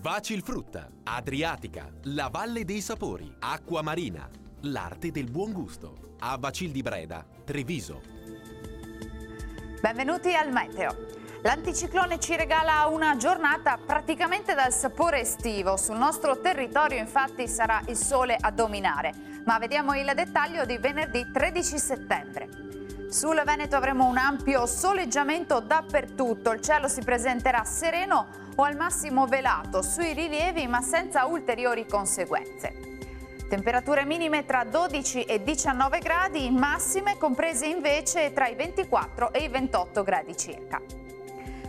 Vacilfrutta, Adriatica, la Valle dei Sapori, Acqua Marina, l'arte del buon gusto. A Vacil di Breda, Treviso. Benvenuti al Meteo. L'anticiclone ci regala una giornata praticamente dal sapore estivo. Sul nostro territorio infatti sarà il sole a dominare, ma vediamo il dettaglio di venerdì 13 settembre. Sul Veneto avremo un ampio soleggiamento dappertutto, il cielo si presenterà sereno o al massimo velato sui rilievi ma senza ulteriori conseguenze. Temperature minime tra 12 e 19 gradi, massime comprese invece tra i 24 e i 28 gradi circa.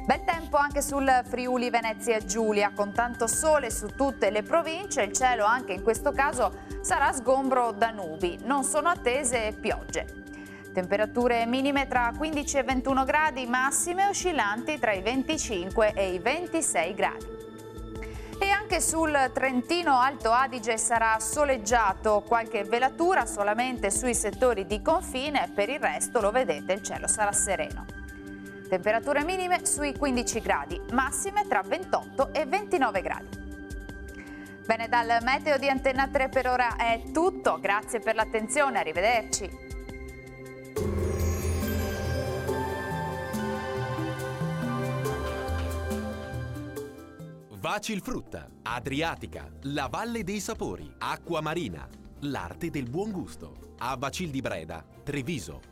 Bel tempo anche sul Friuli Venezia Giulia, con tanto sole su tutte le province, il cielo anche in questo caso sarà sgombro da nubi, non sono attese piogge. Temperature minime tra 15 e 21 gradi, massime oscillanti tra i 25 e i 26 gradi. E anche sul Trentino Alto Adige sarà soleggiato, qualche velatura solamente sui settori di confine, per il resto lo vedete il cielo sarà sereno. Temperature minime sui 15 gradi, massime tra 28 e 29 gradi. Bene, dal Meteo di Antenna 3 per ora è tutto, grazie per l'attenzione, arrivederci. Vacilfrutta, Adriatica, la Valle dei Sapori, Acqua Marina, l'arte del buon gusto. A Vacil di Breda, Treviso.